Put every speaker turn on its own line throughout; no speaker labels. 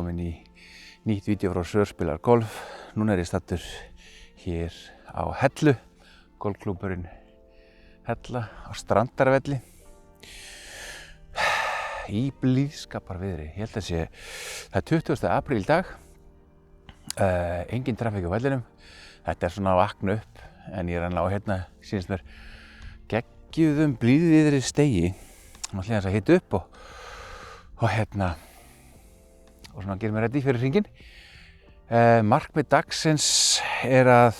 velkomin í nýtt vídeo frá Sör spilar golf. Núna ég stattur hér á Hellu, golfklúbburinn Hella á Strandarvelli. Í blíðskaparveðri, ég held að það 20. apríl í dag. Engin trafík á vellinum. Þetta svona að vakna upp, en ég enn á hérna, sýnist mér, geggjuðum blíðviðri stegi. Nú ætla ég að hita upp og svona gerir mér ready fyrir hringinn. Markmið dagsins að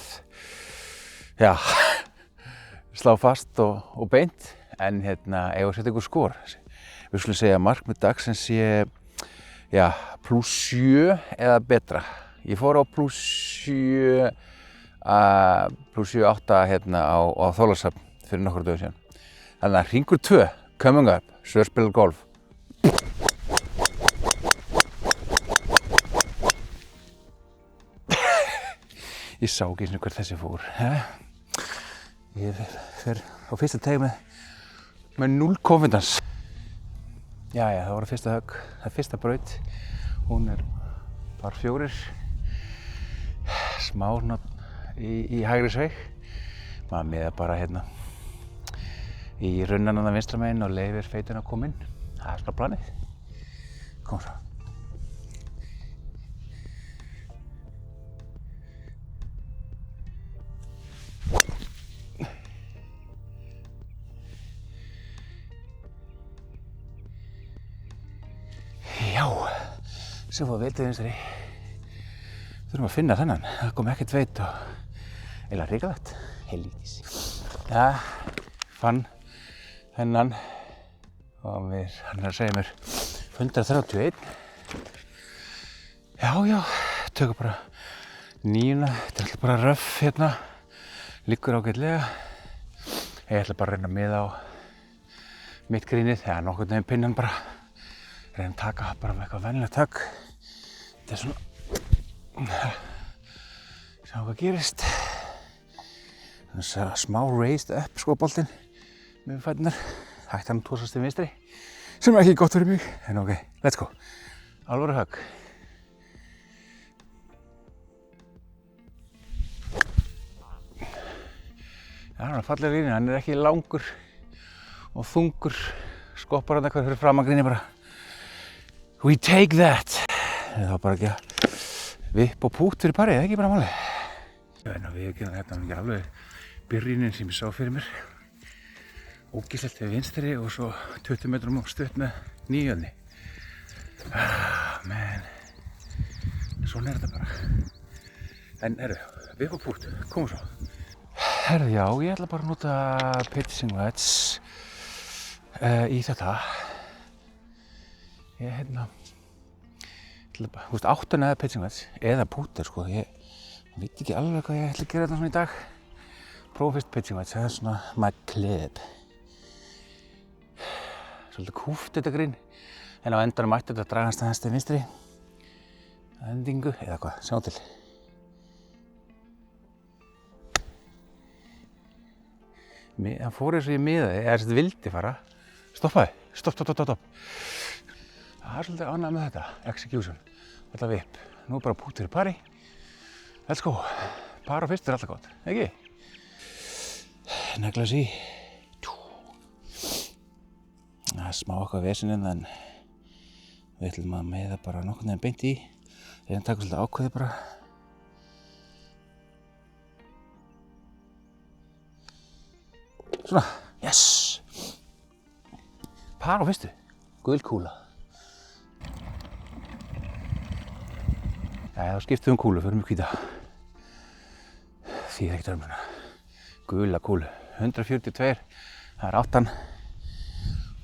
slá fast og beint, en eiga að setja ykkur skor. Við skulum segja að markmið dagsins sé +7 eða betra. Ég fór á +7 8 á Þorlákshöfn fyrir nokkrum dögum síðan. Þannig að hringur 2, coming up, Sör spilar golf. Ég sá ekki einu hvert þessi fór. Ég fer á fyrsta tegi með 0 confidence. Jæja, það var fyrsta högg, það fyrsta braut. Hún par 4. Smá í hægri sveig. Maður miðar bara í runnann vinstra megin og leyfir feitin að koma inn. Það svona planið. Kom svo. Já, sem fór vitið vinstri. Þurfum að finna þennan. Það kom ekkert veit og eiginlega hrikalegt. Helvítis. Ja, fann þennan og hann að segja mér 131. Já, tökum bara 9. Þetta alltaf bara röff liggur ágætlega. Ég ætla bara að reyna að miða á mitt grínið, nokkurn veginn pinnan bara. Reyna að taka bara með eitthvað venjulegt högg. Þetta svona, sjá hvað gerist. Þannig að smá raised up boltinn með fæturnar. Hægt hann tósast til vinstri, sem ekki gott fyrir mig. En ok, let's go. Alvöru högg. Það er fallegur línu, hann ekki langur og þungur. Skoppar hann eitthvað fyrir framan grínið bara. We take that! Það var bara ekki að vipp og pút fyrir parið, ekki bara málið. Við ekki ekki alveg byrjunin sem ég sá fyrir mér. Ógeðslegt við vinstri og svo 20 metrum og stutt með 9. Man. Svona þetta bara. En vipp og pút, komum svo. Já, ég ætla bara að nota pitching wedge í þetta. Ég þú veist, 8 eða pitching wedge eða púter sko. Ég veit ekki alveg hvað ég ætla að gera þetta svona í dag. Prófa fyrst pitching wedge, það svona my club. Svolítið kúpt þetta grín, en á endanum ætti þetta að dragast aðeins til vinstri. Endingu eða hvað, sjá til. Hann fór eins og ég miðaði, eða þetta vildi fara. Stoppaði, stopp. Það er svolítið ánægð með þetta, execution, þetta vipp. Nú bara pút fyrir pari. Let's go. Par á fyrst alltaf gott, ekki? Negla sig. Það er smá eitthvað vesinn en við ætlum að miða bara nokkurn veginn beint í. Þegar hann taka svolítið ákveði bara. Svona, yes! Par á fyrstu, gul kúla. Þá skiptum við kúlu, förum við hvíta. Því ekkert örmuna. Gula kúlu, 142, það er 8.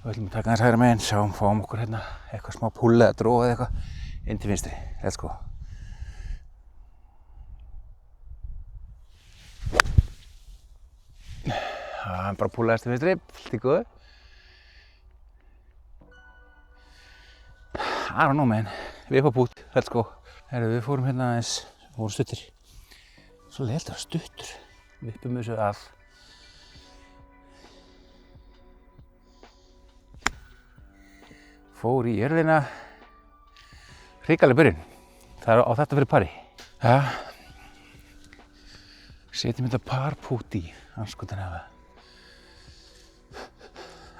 Við ætlum að taka aðeins hægra megin, fáum okkur eitthvað smá púll eða dróð eða eitthvað inn til vinstri. Let's go. Hann bara púllaðist til vinstri, allt í góðu. I don't know man, við erum á pút, let's go. Við fórum aðeins, við vorum stuttir. Svo leiðilegt stuttur. Við uppum þessu að. Fór í jörðina. hrikaleg byrjun. Það á þetta fyrir pari. Ja. Setjum þetta parpút í, anskotin hafa.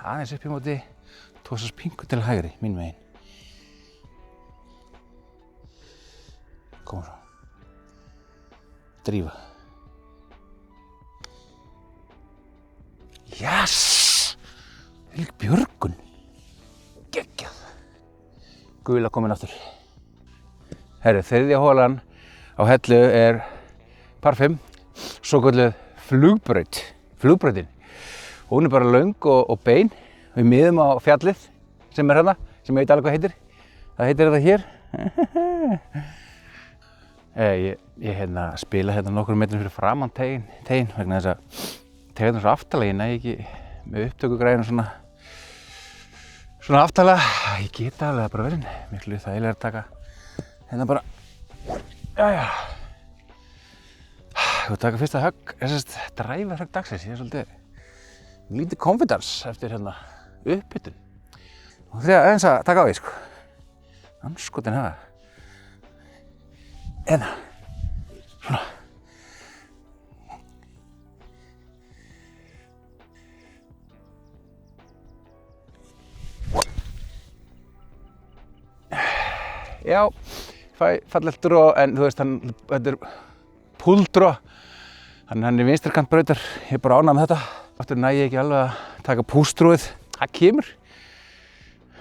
Aðeins upp í móti, tósast pingu til hægri, mín megin. Koma svo. Drífa. Yes! Þvílík björgun. Geggjað. Gula komin aftur. Herru, þriðja holan á Hellu er par 5, svokölluð flugbraut. Flugbrautin. Hún er bara löng og bein. Við miðum á fjallið sem er hérna, sem ég veit alveg hvað heitir. Það heitir þetta hér. Ég spila hérna nokkur metrum fyrir framan tegin vegna þess að tegin er svo aftalega, ég næ ekki með upptökugræðinu svona aftalega. Ég geta alveg bara verið, miklu þægilega að taka hérna bara, jæja. Ég voru að taka fyrsta högg, dræfa högg dagsins, ég er svolítið lítið confidence eftir hérna upphitun. Og það er eins að taka á því, sko. Anskotin hafa. Hérna, svona. Já, fæ fallegt dró, en þú veist, þetta er púldró. Hann er vinstrikant brautar, ég er bara ánægð með þetta. Aftur næ ég ekki alveg að taka pústróið. Það kemur.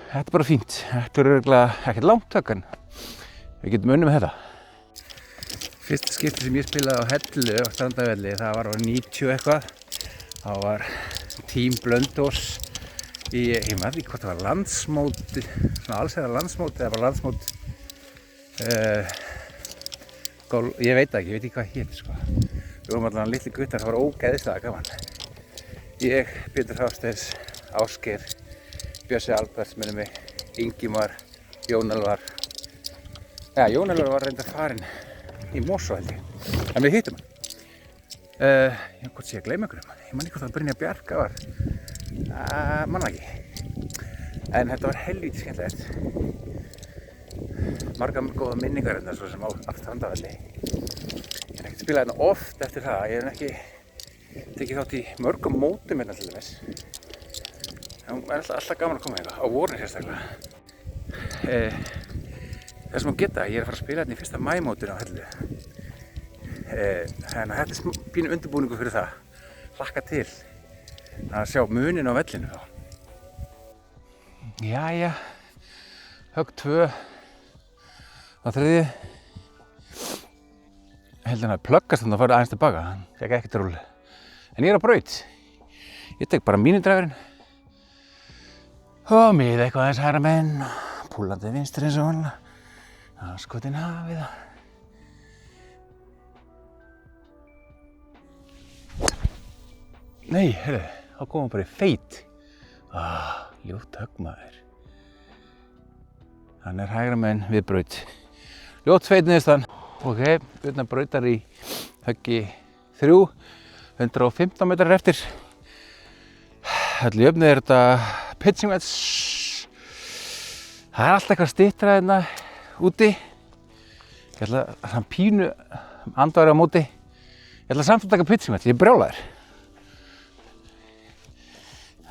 Þetta er bara fínt. Þetta er örugglega ekkert langt högg, en við getum unnið með þetta. Fyrsta skipti sem ég spilaði á Hellu á Strandavelli, það var á 90 eitthvað. Það var Team Blönduós ég maður ekki hvort það var landsmót, svona allsherjar landsmót eða bara landsmót ég veit ekki hvað hét, sko. Við vorum allavega litli guttar, það var ógeðislega gaman. Ég, Pétur Hafsteins, Ásgeir, Bjössi Alberts, minnum mig, Ingimar, Jón Elvar. Ja, Jón Elvar var reyndar farinn í Mosó, held ég. En við hittum hann. Hvort sé ég að gleyma einhverjum? Ég man ekki hvort það Brynja Bjarka var. Manna ekki. En þetta var helvíti skemmtilegt. Margar góða minningar hérna svo sem á Strandavelli. Ég hef ekkert spilað hérna oft eftir það. Ég hef ekki tekið þátt í mörgum mótum hérna til dæmis. Það er alltaf gaman að koma hérna, á vorin sérstaklega. Það sem má geta, ég er að fara að spila hérna í fyrsta maímótinu á Hellu. Þannig að þetta er pínu undirbúningur fyrir það. Hlakka til að sjá munin á vellinu þá. Jæja, högg 2 á þriðju. Heldur hann að pluggast þannig að fara aðeins tilbaka, hann fekk ekkert rúll. En ég er á braut. Ég tek bara mínudræfurinn og miða eitthvað aðeins hægra megin, púlandi vinstri eins og vanlega. Skotin hafið það. Nei, heyrðu, þá komum við bara í feit. Ljótt högg maður. Hann er hægra megin við braut. Ljótt feit niðurstaðan. Ok, utan brautar í höggi 3, 115 metrar eftir. Öllu jöfnu er þetta pitching wedge. Það er alltaf eitthvað styttra hérna úti. Ég ætla að pínu andværi á móti. Ég ætla samt að taka pitching wedge, ég er brjálaður.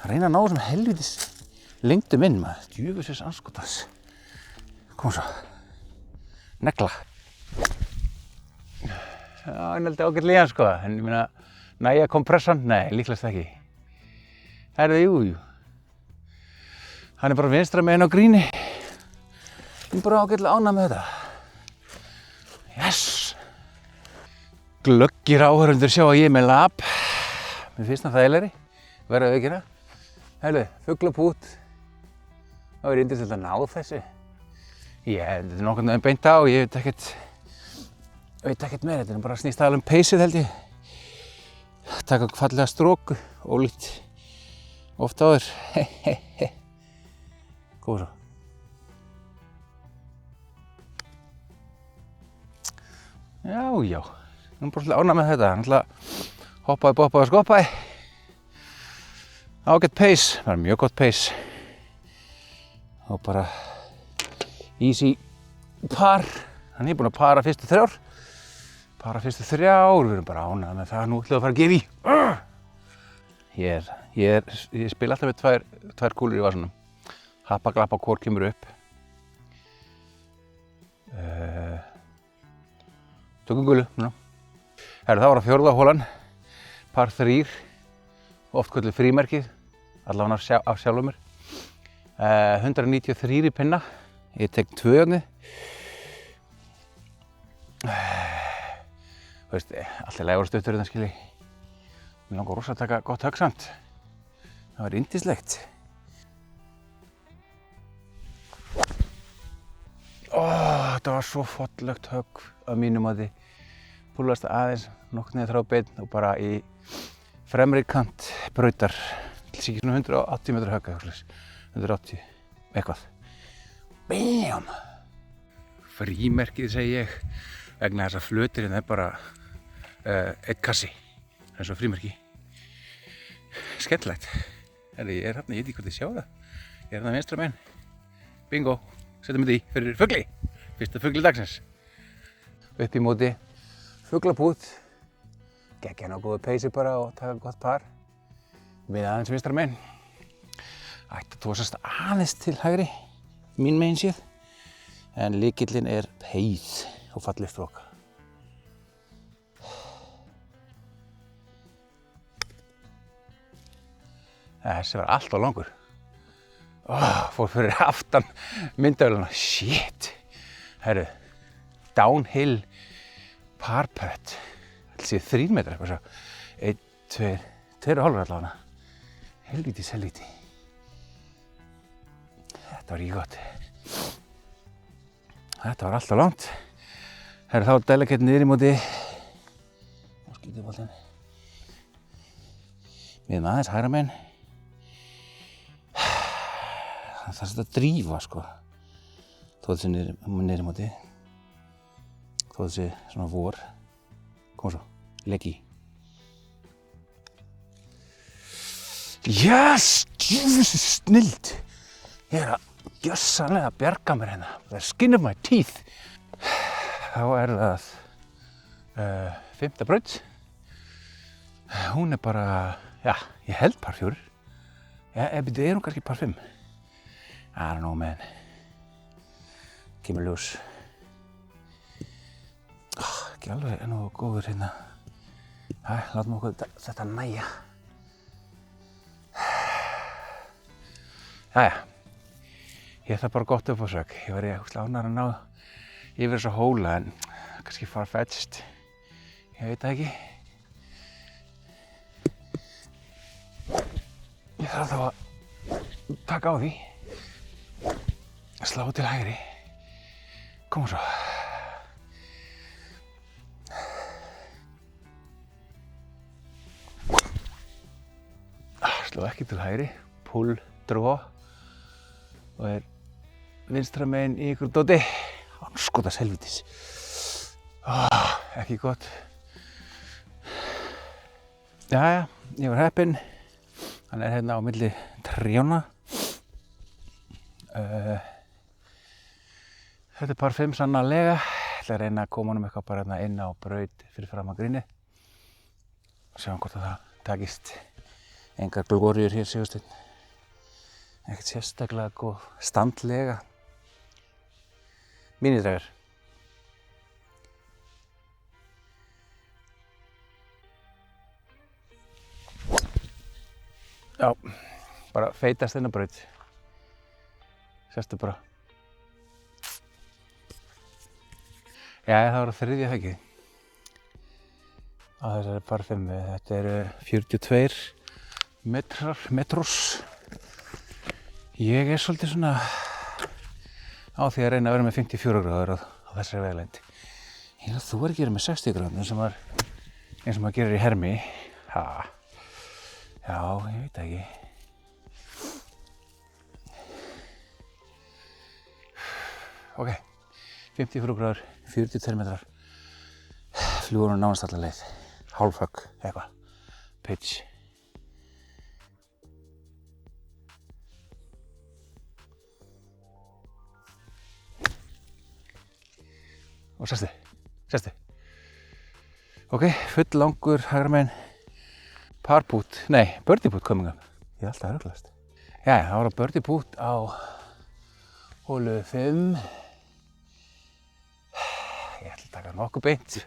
Að reyna að ná þessum helvítis lengdum inn maður. Djöfusins anskotans. Kom svo. Negla. Já, hann held ágætlega sko, en ég meina, næja kompressan? Nei, líklegast ekki. Jú. Hann er bara vinstra megin á gríni. Ég er bara ágætlega ánægð með þetta. Yes! Glöggir áhorfendur sjá að ég er með lab. Mér finnst það þægilegri. Verða að aukina. Heyrðu, fuglapút. Það var yndislegt að ná þessu. Þetta er nokkurn veginn beint á, ég veit ekkert meira. Þetta er bara snýst aðalum peysið held ég. Taka fallega stróku, ólíkt oft áður. Góð svo. Já. Ég er bara svolítið ánægð með þetta. Hann ætla hoppaði, boppaði og skoppaði. Ágætt pace, það var mjög gott pace. Og bara easy par, hann er búinn að para fyrstu 3. Við erum bara ánægðir með það, nú ætlum við að fara að gefa í. Ég spila alltaf með tvær kúlur í vasanum. Happa, glappa, hvor kemur upp. Tökum gulu, núna. Það var að 4. hólan, par 3, oft kölluð frímerkið, allavega af sjálfum mér. 193 í pinna, ég tek 2 hérna. Þú veist, allt er legur stuttur hérna skilji. Mér langar rosa að taka gott högg samt. Það var yndislegt. Þetta var svo fallegt högg af mínum að því. Púlast aðeins, nokkuð niður þráðbeinn og bara í fremri kant brautar. Það sé ekki svona 180 metra högg eitthvað. 180, eitthvað. BAM! Frímerkið segi ég, vegna þess að flöturinn er bara einn kassi, eins og frímerki. Skemmtilegt. Ég er hérna, ég veit ekki hvort ég sjá það. Ég er hérna vinstra megin. Bingo! Setjum þetta í fyrir fugli. Fyrsta fugli dagsins. Upp í móti fuglabúð. Geggja ná góðu peysu bara og taka gott par. Við aðeins vinstra megin. Ætti að tósast aðeins til hægri, mín megin séð. En lykillinn er peið og fallið strók. Þessi var allt of langur. Fór fyrir aftan myndavélina. Shit! Herru, downhill par putt. Þetta sé 3 metrar eitthvað svo. 1, 2, 2,5 allavega. Helvítis. Þetta var ekki gott. Þetta var alltaf langt. Herru, þá delegate niður í móti. Nú skýtur boltinn. Við erum aðeins hægra megin. Það er að drífa sko. Þó þessi niður í móti. Þó þessi svona vor. Koma svo, legg í. Yes! Djöfull snilld! Ég er að gjörsamlega bjarga mér hérna. Það er skin of my teeth. Þá er það 5. braut. Hún er bara, já, ég held par 4. Já, er hún kannski par 5? I don't know, man. Kemur ljós. Ekki alveg nógu góður hérna. Látum okkur þetta nægja. Jæja. Ég ætla bara gott upp á sök. Ég var ánægður að ná yfir þessa hóla en kannski far-fetched. Ég veit það ekki. Ég þarf þá að taka á því. Slá til hægri. Koma svo. Slá ekki til hægri. Pull, draw. Og er vinstra megin í ykkur dóti. Andskotans helvítis. Ekki gott. Jæja, ég var heppinn. Hann er hérna á milli trjánna. Þetta er par 5 sannarlega. Ég ætla að reyna að koma honum eitthvað bara hérna inn á braut fyrir framan grínið. Sjáum hvort að það takist. Engar glóríur hér, Sigursteinn. Ekkert sérstaklega góð standlega. Mínidrægar. Já, bara feitast inn á braut. Sérstu bara. Jæja, það var á 3. höggið. Á þessari par 5. Þetta eru 42 metrós. Ég er svolítið svona á því að reyna að vera með 54 gráður á þessari vegalengd. Ég held að þú er að gera með 60 gráður eins og maður gerir í hermi. Já, ég veit það ekki. Ok, 54 gráður, 42 metrar. Fljúgur hún nánast alla leið. Hálfhögg, eitthvað. Pitch. og sestu. Ok, full langur hægra megin par putt, nei, birdie putt coming up. Ég alltaf að ruglast. Jæja, það var að birdie putt á holu 5. Ég ætla að taka nokkuð beint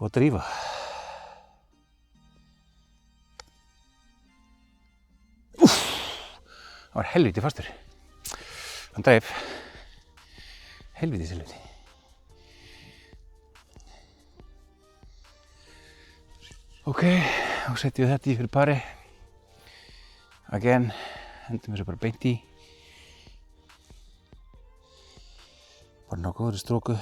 og drífa. Það var helviti fastur. Hann dreif. Helviti. Ok, þá setjum við þetta í fyrir pari. Again, hendum þessu bara beint í. Bara ná góðri stróku.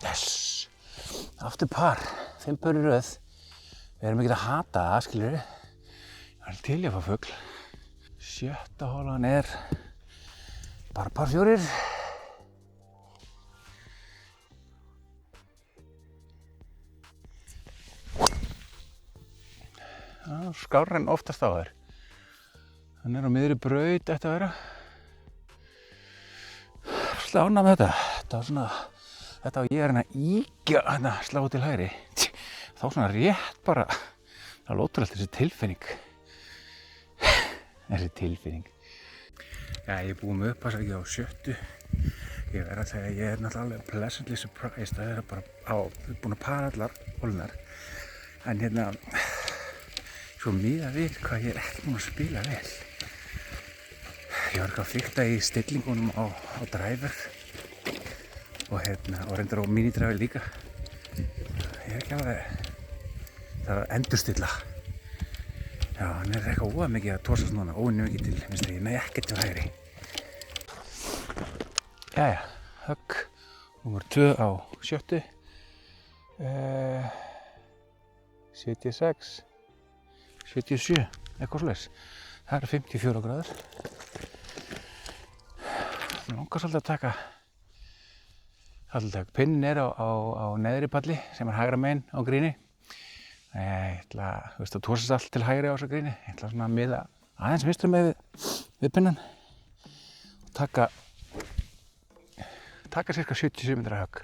Yes! Aftur par, 5 pör í röð. Við erum ekki að hata það, skilurðu. Það er til í að fá fugl. 7. holan er bara par 4. Skárri en oftast á þér. Hann er á miðri braut ætti að vera. Slá ánægð með þetta. Þetta var svona, þetta var ég að reyna að íkja hérna slá til hægri. Þá svona rétt bara, það er ótrúlegt þessi tilfinning. Þessi tilfinning. Já, ég er búinn með upppassar ekki á 7. Ég verð að segja að ég er náttúrulega alveg pleasantly surprised að vera bara búinn að para allar holunar. En hérna, svo miðað við hvað ég er ekki búinn að spila vel. Ég var ekki að fikta í stillingunum á driver og reyndar á minidriver líka. Ég er ekki alveg, það er að endurstilla. Já, hann er eitthvað óað mikið að tósast núna, óvenju mikið til vinstri, nei ekkert til hægri. Jæja, högg, númer 2 á 7. 76. 77, eitthvað svoleiðis. Það eru 54 gráður. Mér langar svolítið að taka Pinninn er á neðri palli sem er hægra megin á gríni. Ég ætla að tósast allt til hægri á þessu gríni. Ég ætla svona að miða aðeins vinstri með við pinnan og taka cirka 77 metra högg.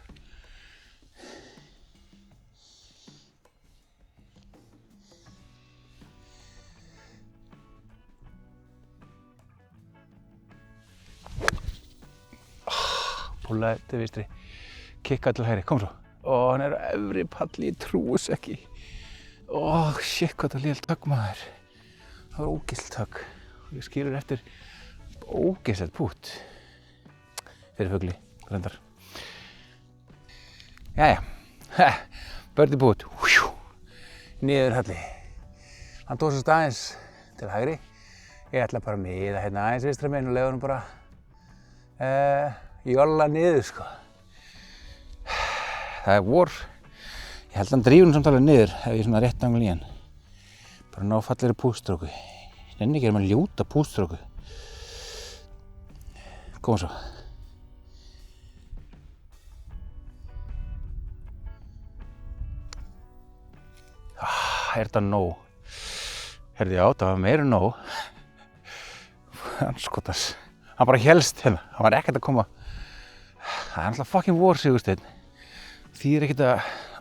Púlaði til vinstri, kikka til hægri, kom svo. Hann er á efri palli, ég trúi þess ekki. Shit, hvað það lélt högg maður. Það var ógeðslegt högg. Ég skilur eftir ógeðslegt pút. Fyrir fugli, reyndar. Jæja, birdie pút. Niður halli. Hann tósast aðeins til hægri. Ég ætla bara að miða hérna aðeins vinstra megin og leyfa honum bara jolla niður, sko. Það er vor. Ég held að hann drífur hann samt alveg niður ef ég svona rétt angla í hann. Bara ná fallegri pústróku. Ég nenni ekki að maður ljóta pústróku. Koma svo. Er þetta nóg? Herði, já, það var meira en nóg. Andskotans. Hann bara hélst hérna. Hann var ekkert að koma. Það er náttúrulega fucking vor, Sigursteinn. Því er ekkert að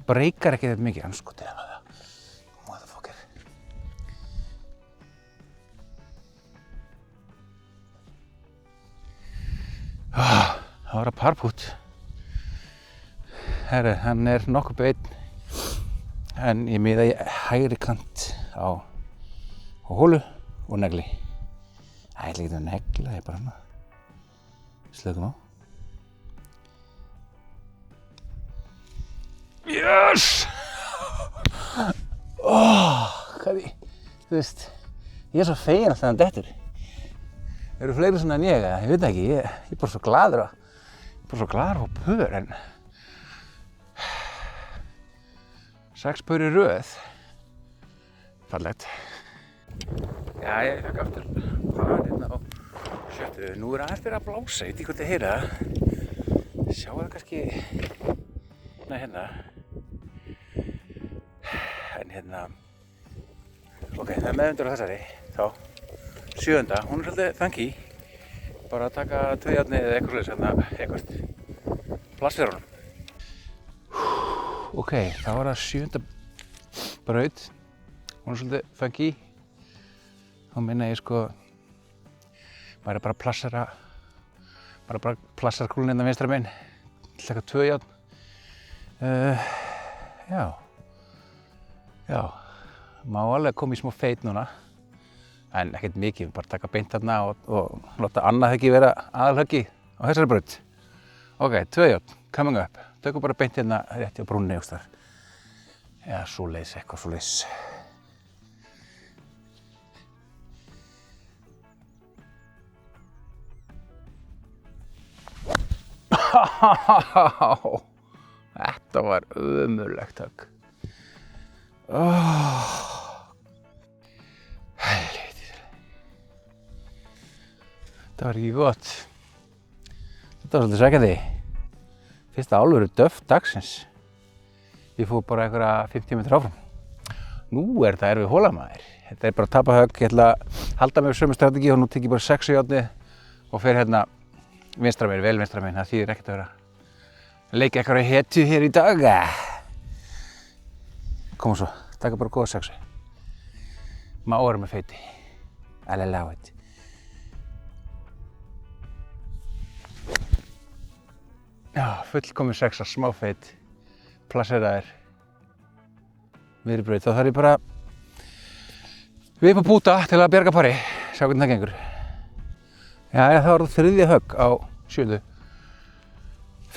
breykar ekki þetta mikið. Andskotið hann að það. Motherfucker. Það var að parpút. Herri, hann er nokkuð beinn. En ég miða í hægri kant á holu og negli. Það er ekki að negla, ég er bara hann. Slökum á. Yes! Hvað þú veist, ég er svo feginn alltaf hann dettur. Eru fleiri svona en ég veit ekki, ég er bara svo glaður á pör, en 6 pör í röð. Fallegt. Já, ég fekk aftur par hérna á 7. Nú er aðeins byrjað að blása, ég veit ekki hvort þið heyra það. Sjáu það kannski hérna. En hérna, ok, það er meðundur á þessari, þá 7. Hún er svolítið funky. Bara að taka 2 járni eða eitthvað svolítið eitthvað. Plass fyrir honum. Ok, þá var það 7. braut. Hún er svolítið funky. Þá minna ég sko, maður er bara að plassera, plassarkúlun hérna vinstra megin. Til eitthvað 2 járn. Já, má alveg koma í smá feit núna. En ekkert mikið, bara taka beint þarna og láta annað höggi vera aðalhöggi á þessari braut. Ok, 2 járn, coming up. Tökum bara beint hérna rétt hjá brúnni einhvers staðar. Eða svoleiðis, eitthvað svoleiðis. Þetta var ömurlegt högg. Helvíti. Þetta var ekki gott. Þetta var svolítið svekkjandi. Fyrsta alvöru döff dagsins. Ég fór bara einhverja 50 metra áfram. Nú er þetta erfið hóla maður. Þetta er bara að tapa högg. Ég ætla að halda mig á sömu strategi og nú tek ég bara 6 járni og fer hérna vinstra megin, vel vinstra megin. Það þýðir ekkert að vera að leika eitthvað hetju hér í dag. Koma svo, taka bara góða 6. Má vera með feiti. I'll allow it. Já, fullkomin 6, smá feit. Plasseraðir. Miðri braut. Þá þarf ég bara við upp á búta til að bjarga pari. Sjá hvernig það gengur. Jæja, það var það 3. högg á 7.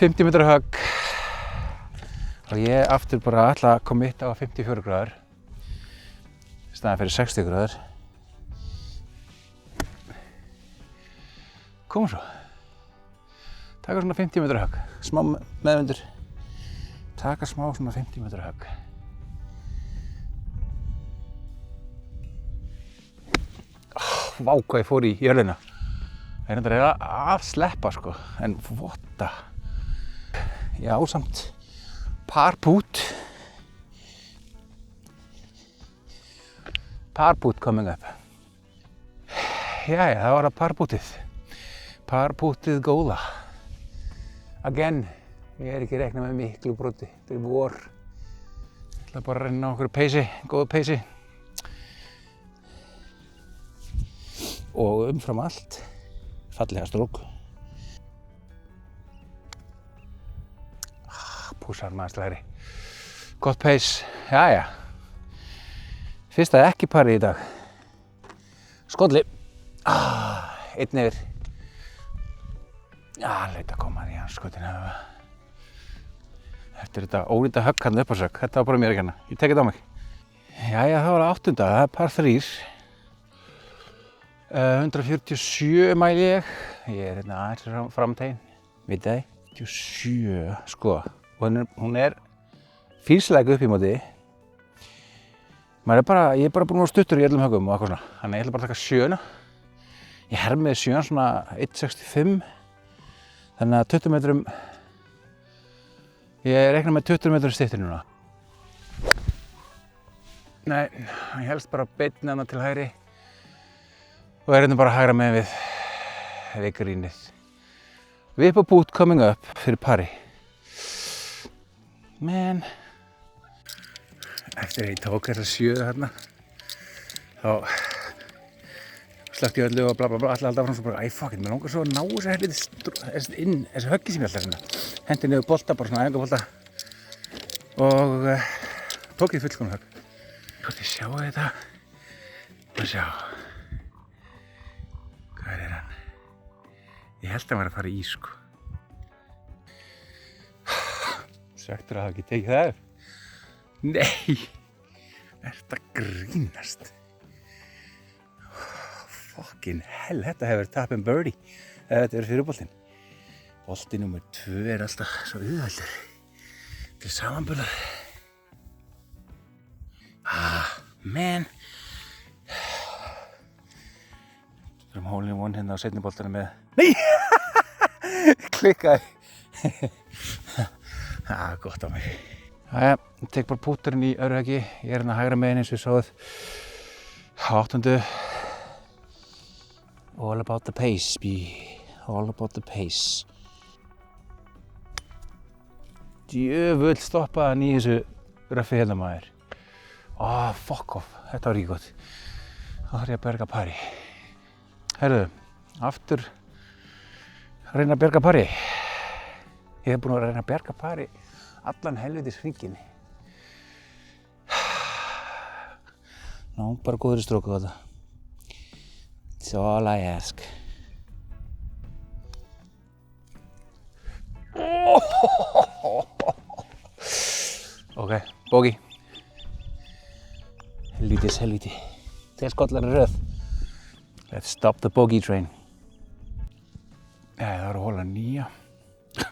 50 metra högg. Og ég aftur bara ætla að committa á 54 gráður. Í staðinn fyrir 60 gráður. Koma svo. Taka svona 50 metra högg. Smá meðvindur. Taka smá svona 50 metra högg. Vá hvað ég fór í jörðina. Það er reyndar að sleppa sko, en votta. Já, samt parbút. Parbút coming up. Jæja, það var það parbútið. Parbútið góða. Again, ég er ekki reiknað með miklu broti. Þetta er vor. Ég ætla bara að reyna á okkur peysi, góðu peysi. Og umfram allt, fallega strók. Púsar maður slæri. Gott peys, jæja. Fyrsta ekki pari í dag. Skolli. Einn yfir. Leit að koma því hans skotin. Eftir þetta ónýta högg hann upp á sögg. Þetta var bara mér ekki hana. Ég tek þetta á mig. Jæja, það var 8. Það er par 3. 147 mæli ég. Ég er hérna aðeins framtegin. Vitið þið? 47, sko. Og hún er físlega upp í móti. Ég er bara búinn að vera stuttur í öllum höggum og eitthvað svona. Þannig ég ætla bara að taka 7. Ég hermiði 7 svona 1.65. Þannig að 20 metrum. Ég reikna með 20 metrum styttri núna. Nei, ég helst bara beinni hana til hægri. Og er hérna bara hægra megin við grínið. Við upp á bút coming up fyrir pari. Men eftir að ég tók þessa 7 hérna þá slökkti ég öllu og bla bla bla alltaf fram svo bara fuck it, mér langar svo að ná þessu helviti inn, þessu höggi sem ég alltaf hérna. Hendi niður bolta, bara svona æfingabolta og tók ég fullkominn högg. Hvort ég sjá þetta og sjá. Hvað er hann? Ég held að hann var að fara í sko. Söktur að hafa ekki tekið það upp. Nei! Ertu að grínast? Fucking hell, þetta hefur verið tap and birdie. Þetta verið fyrir boltinn. Bolti númer 2 er alltaf svo auðveldur. Til samanburðar. Man. Við erum hole in one hérna á seinni boltanum með... Nei! Klikkaði. Gott á mig. Jæja, ég tek bara púturinn í öðru höggi. Ég er hérna hægra megin eins og ég sáðið. 8. All about the pace, B. All about the pace. Djöfull stoppaði hann í þessu röffi hérna maður. Fuck off. Þetta var ekki gott. Þá þarf ég að berga pari. Herðu, aftur reyna að berga pari. Ég hef búinn að reyna að berga pari allan helvitis hringinn. Ná, bara góður í stróku á þetta. That's all I ask. Ok, bogey. Helvíti. Þeir skollar í röð. Let's stop the bogey train. Það var holan 9. Já,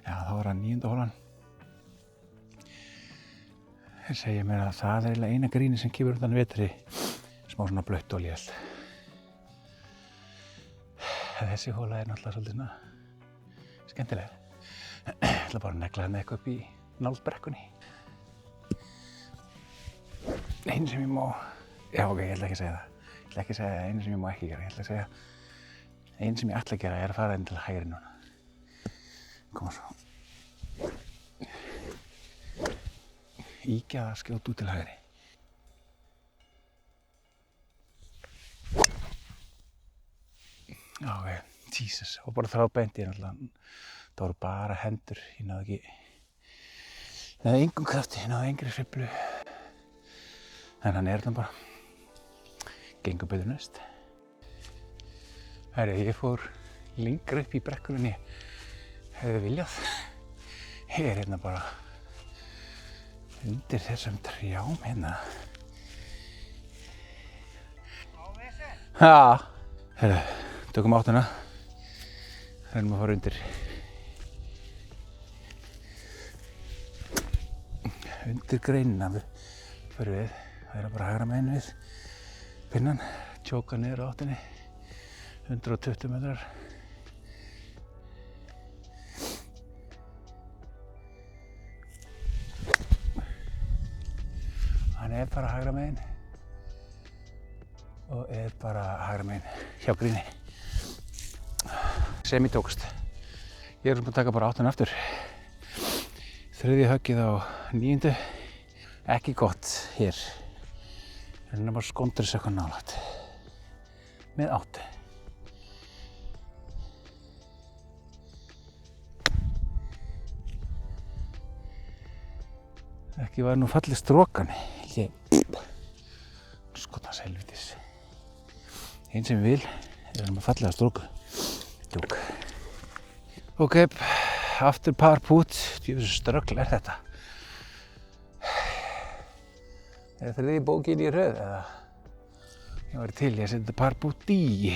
það var 9. holan. Þeir segja mér að það er eiginlega eina gríni sem kemur undan vetri. Smá svona blött og létt. Þessi hola er náttúrulega svolítið svona skemmtileg. Ég ætla bara að negla hérna eitthvað upp í náldbrekkunni. Einu sem ég má... Já, ok, ég ætla ekki að segja það. Ég ætla ekki að segja einu sem ég má ekki gera. Ég ætla að segja einu sem ég ætla að gera er að fara inn til hægri núna. Koma svo. Íkja að skjóta út til hægri. Já, ok, Jesus. Og bara þrá beint ég náttúrulega. Það voru bara hendur. Ég náði ekki... Ég náði engum krafti. Ég náði engri hriflu. En hann er þarna bara. Gengur betur næst. Herri, ég fór lengra upp í brekkunni en ég hefði viljað. Ég er hérna bara undir þessum trjám hérna. Ha! Herri, tökum áttuna. Reynum að fara undir. Undir greinina förum við. Það er bara hægra megin við pinnan, tjóka niður á áttinni, 120 metrar. Hann er bara hægra megin og er bara hægra megin hjá gríni. Sem ég tókst. Ég er búinn að taka bara áttuna aftur. Þriðja höggið á 9. Ekki gott hér. En það var skondris eitthvað nálægt. Með 8. Ekki var nú fallið strókan. Skotans helvítis. Einn sem ég vil er með fallega stróku. Djók. Ok, aftur par pút. Djöfis ströggl er þetta. Er það þriðji bókin í röð eða? Ég væri til í að setja par pút í.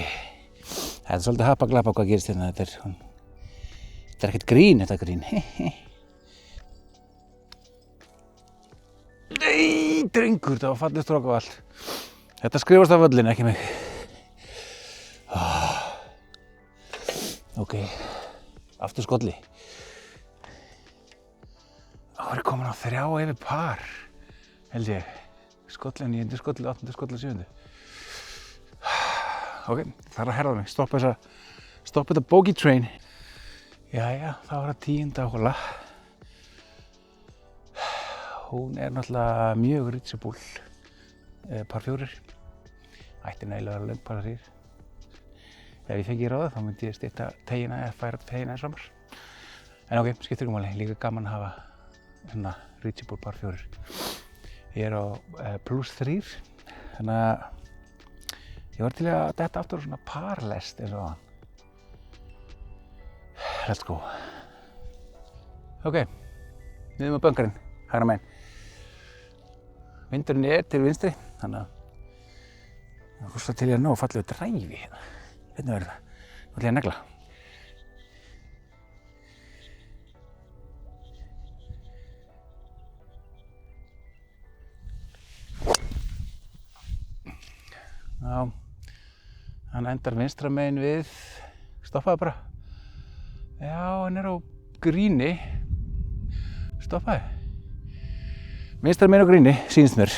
Það er svolítið happa-glappa hvað gerist hérna. Þetta er ekkert grín, þetta grín. Nei, drengur, það var fallið strók á allt. Þetta skrifast af völlin, ekki mig. Ok, aftur skolli. Þá er ég komin á 3 yfir par, held ég. Skolli á 9. skolli, 8. skolli á 7. Ok, það er að herða mig. Stoppa þetta bogey train. Jæja, þá var það 10. hola. Hún er náttúrulega mjög reachable. Par 4. Ætti nægilega að vera löng par 3. Ef ég fengi ráða þá myndi ég stytta teygina eða færa teygina eins framar. En ok, skiptir ekki máli. Líka gaman að hafa svona reachable par 4. Ég er á +3, þannig að ég var til að detta aftur á svona parlest eins og áðan. Let's go. Ok, niður með bunkarinn, hægra megin. Vindurinn er til vinstri, þannig að það kostar til ég að ná fallegu dræfi hérna. Hvernig verður það? Nú ætla ég að negla. Já, hann endar vinstra megin við, stoppaði bara. Já, hann er á gríni, stoppaði. Vinstra megin á gríni, sýnist mér.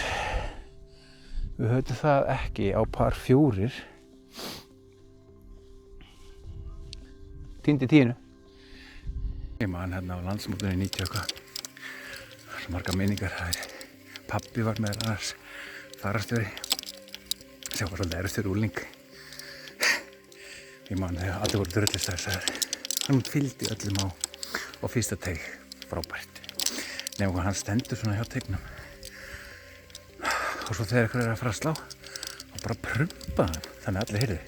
Við höfðum það ekki á par 4. týndi 10. Ég man hérna á landsmótunni 90 eitthvað. Það er svo margar minningar. Pabbi var með annars fararstjóri. Sem var svolítið erfstjóri úling. Ég man þegar allir voru drullistar. Hann fylgdi öllum á fyrsta teig. Frábært. Nefnum hvað hann stendur svona hjá teignum. Og svo þegar ykkur að fara að slá, þá bara prumpa hann. Þannig að allir heyrðu.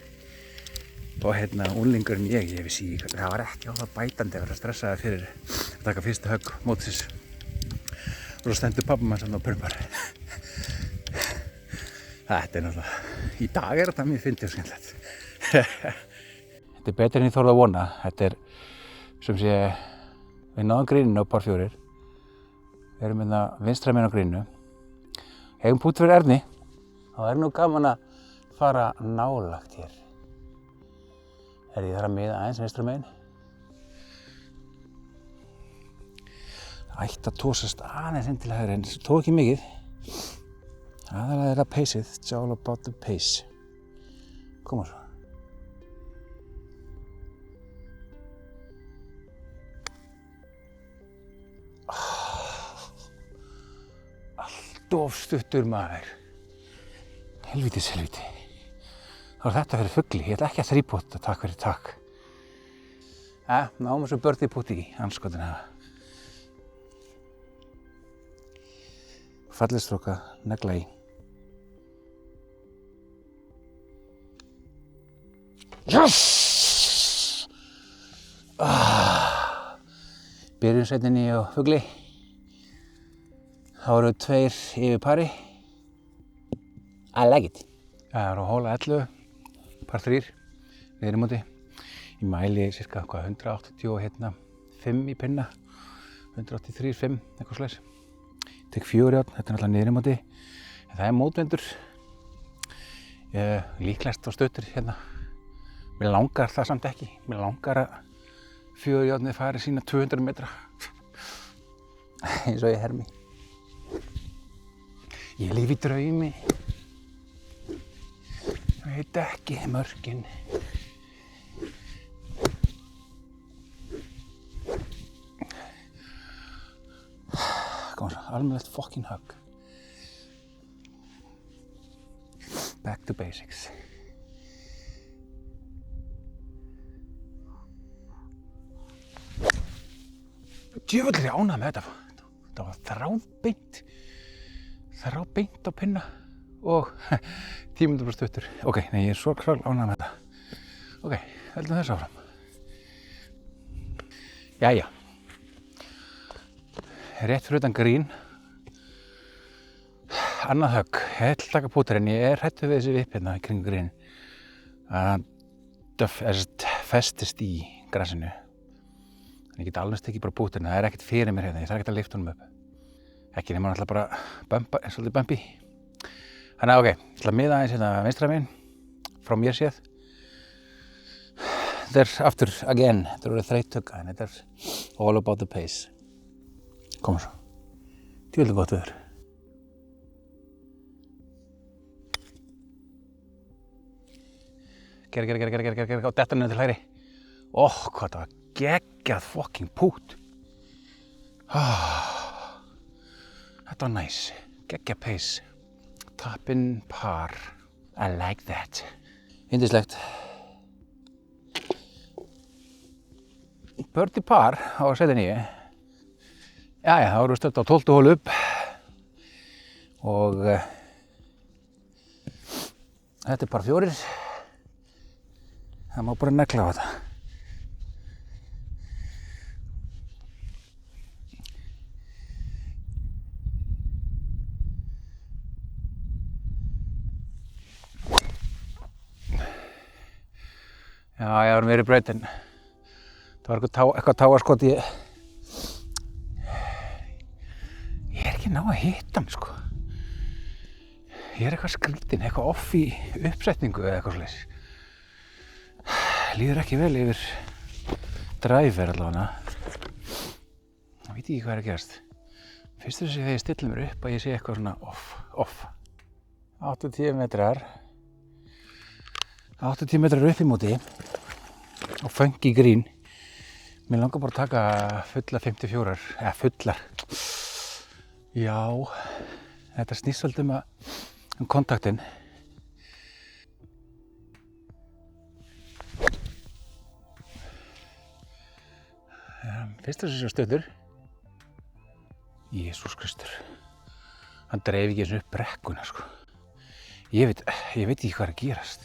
Og hérna úlingurinn ég vissi það var ekki á það bætandi að vera stressaði fyrir að taka fyrsta högg mótsins. Og svo stendur pabbi mann saman og prumpar. Þetta er náttúrulega, í dag er þetta mjög fyndið og skemmtilegt. Þetta er betur en ég þorði að vona. Þetta er, sem sé, við náðum gríninu á par 4. Við erum hérna vinstra megin á gríninu. Hefum pút fyrir Erni. Það er nú gaman að fara nálægt hér. Ég þarf að miða aðeins vinstra megin. Það ætti að tósast aðeins inn til hægri en það tók ekki mikið. Aðalega er það paceið. It's all about the pace. Koma svo. Allt of stuttur maður. Helvítis helvíti. Þá er þetta fyrir fugli. Ég ætla ekki að þrípota takk fyrir takk. Náum þessu birdie putt í andskotin hafa. Fallistróka, negla í. Yes! Byrjum seinni á fugli. Það voru 2 yfir pari. I like it. Það er á hóla 11. Par 3, niðri móti. Ég mæli cirka 185 í pinna, 183, 5, eitthvað slags. Ég tek 4 járn, þetta er náttúrulega niðri móti. En það er mótvindur. Líklegast á stuttur hérna. Mér langar það samt ekki. Mér langar að 4 járnið fari sína 200 metra. Eins og ég hermi. Ég lifi í draumi. Ég veit ekki mörkin. Kom svo, almennilegt fucking hug. Back to basics. Djöfull er ég ánægður með þetta. Þetta var þrábeint á pinna. Og 10 mínútur bara stuttur. Ok, nei, ég er svo ánægður með þetta. Ok, höldum þess áfram. Jæja. Rétt fyrir utan grín. Annað högg. Ég ætla að taka pútar en ég er hræddur við þessi vipp hérna í kring grín. Það festist í grasinu. Þannig ég get alveg tekið bara pútarinn. Það er ekkert fyrir mér hérna. Ég þarf ekkert að lyfta honum upp. Ekki nema náttúrulega bara svolítið bumpi. Þannig að ok, ég ætla að miða aðeins hérna vinstra megin, frá mér séð. Þetta er aftur, again, þetta eru þreytt högg, en þetta er all about the pace. Koma svo. Djöfull gott veður. Gerð, og detta niður til hægri. Hvað það var geggjað fucking pút. Þetta var nice, geggjað pace. Tappin par. I like that. Yndislegt. Birdie par á seti 9. Jæja, þá erum við stödd á 12. holu upp. Og þetta er par 4. Það má bara negla á þetta. Já, ég var meiri braut en það var eitthvað táarskot ég er ekki ná að hitta hann, sko. Ég er eitthvað skrítinn, eitthvað off í uppsetningu eða eitthvað svoleiðis. Líður ekki vel yfir driver allavega. Það veit ég ekki hvað er að gerast. Fyrst þegar ég stilli mér upp að ég sé eitthvað svona off. 80 metrar. 80 metrar upp í móti og funky grín. Mér langar bara að taka fullar 54, eða fullar. Já, þetta snýst svolítið um kontaktinn. Fyrst þessi stöður. Jesús Kristur. Hann dreif ekki eins og upp brekkuna, sko. Ég veit ekki hvað er að gerast.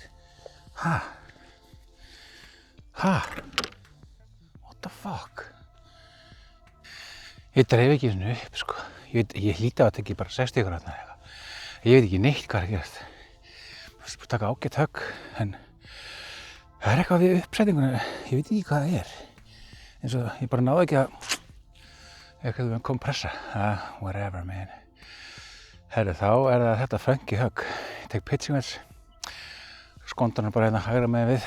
What the fuck? Ég dreif ekki eins og upp, sko. Ég hlýta að tekja bara 60 ykkur þarna eða eitthvað. Ég veit ekki neitt hvað er að gerast. Ég fyrst bara taka ágætt högg, en það er eitthvað við uppsetninguna. Ég veit ekki hvað það er. Eins og ég bara náði ekki að eitthvað við kompressa. Whatever, man. Herru, þá er það þetta funky högg. Ég tek pitching wedge, skondar hann bara hérna hægra megin við.